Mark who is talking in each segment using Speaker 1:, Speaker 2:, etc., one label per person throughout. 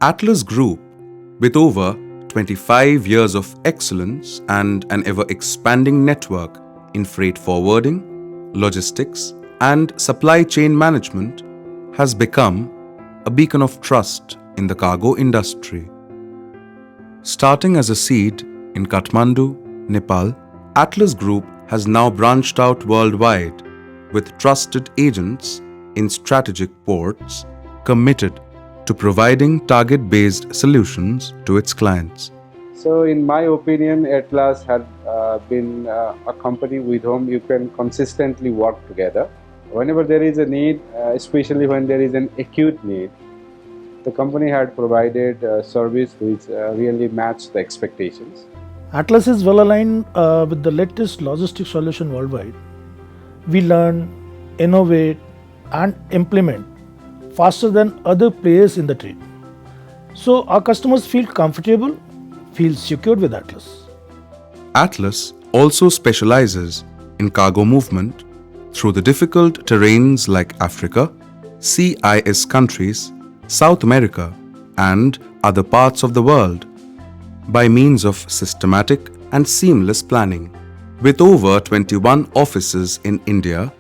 Speaker 1: Atlas Group, with over 25 years of excellence and an ever-expanding network in freight forwarding, logistics, and supply chain management, has become a beacon of trust in the cargo industry. Starting as a seed in Kathmandu, Nepal, Atlas Group has now branched out worldwide with trusted agents in strategic ports committed to providing target-based solutions to its clients.
Speaker 2: So in my opinion, Atlas had been a company with whom you can consistently work together. Whenever there is a need, especially when there is an acute need, the company had provided service which really matched the expectations.
Speaker 3: Atlas is well aligned with the latest logistics solution worldwide. We learn, innovate, and implement faster than other players in the trade. So our customers feel comfortable, feel secured with Atlas.
Speaker 1: Atlas also specializes in cargo movement through the difficult terrains like Africa, CIS countries, South America, and other parts of the world by means of systematic and seamless planning. With over 21 offices in India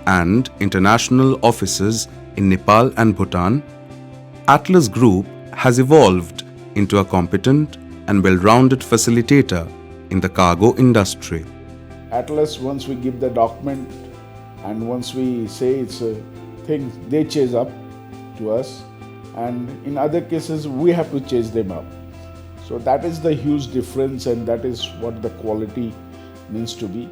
Speaker 1: and international offices in Nepal and Bhutan, Atlas Group has evolved into a competent and well-rounded facilitator in the cargo industry.
Speaker 4: Atlas, once we give the document and once we say it's a thing, they chase up to us, and in other cases we have to chase them up. So that is the huge difference, and that is what the quality means to be.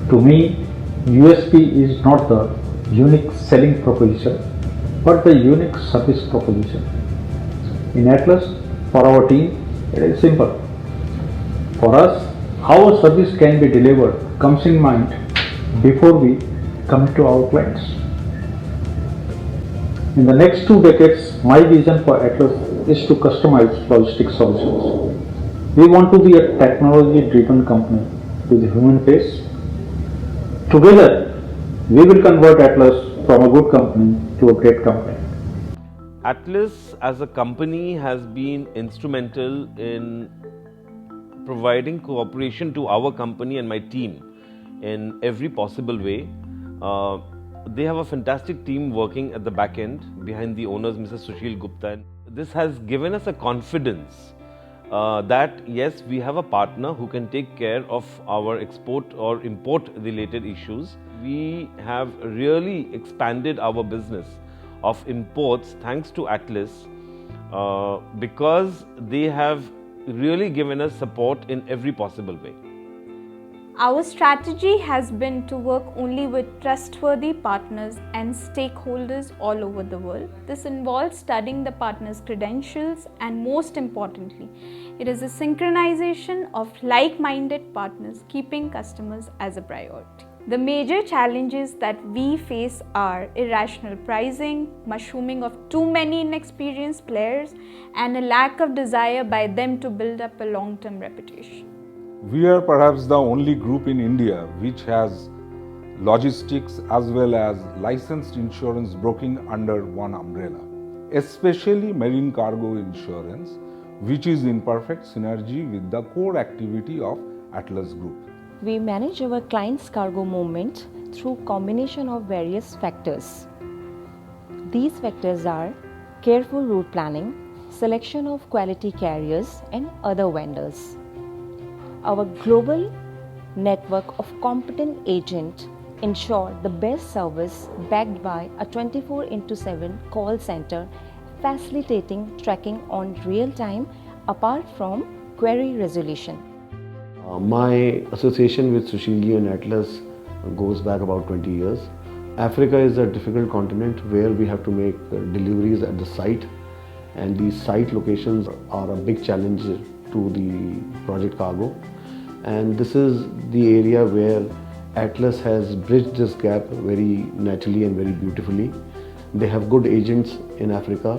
Speaker 5: To me, USP is not the unique selling proposition, but the unique service proposition. In Atlas, for our team, it is simple. For us, how a service can be delivered comes in mind before we commit to our clients. In the next 2 decades, my vision for Atlas is to customize logistics solutions. We want to be a technology-driven company with a human face. Together, we will convert Atlas from a good company to a great company.
Speaker 6: Atlas as a company has been instrumental in providing cooperation to our company and my team in every possible way. They have a fantastic team working at the back end behind the owners, Mr. Sushil Gupta. This has given us a confidence that yes, we have a partner who can take care of our export or import related issues. We have really expanded our business of imports thanks to Atlas because they have really given us support in every possible way.
Speaker 7: Our strategy has been to work only with trustworthy partners and stakeholders all over the world. This involves studying the partner's credentials, and most importantly, it is a synchronization of like-minded partners, keeping customers as a priority. The major challenges that we face are irrational pricing, mushrooming of too many inexperienced players, and a lack of desire by them to build up a long-term reputation.
Speaker 8: We are perhaps the only group in India which has logistics as well as licensed insurance broking under one umbrella, especially marine cargo insurance, which is in perfect synergy with the core activity of Atlas Group.
Speaker 9: We manage our clients' cargo movement through combination of various factors. These factors are careful route planning, selection of quality carriers and other vendors. Our global network of competent agents ensure the best service backed by a 24/7 call center facilitating tracking on real time apart from query resolution.
Speaker 10: My association with Sushilji and Atlas goes back about 20 years. Africa is a difficult continent where we have to make deliveries at the site, and these site locations are a big challenge to the project cargo. And this is the area where Atlas has bridged this gap very naturally and very beautifully. They have good agents in Africa,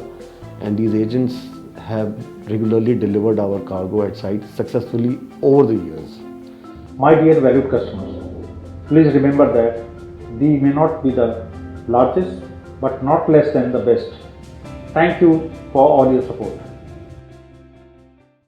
Speaker 10: and these agents have regularly delivered our cargo at site successfully over the years.
Speaker 5: My dear valued customers, please remember that we may not be the largest but not less than the best. Thank you for all your support.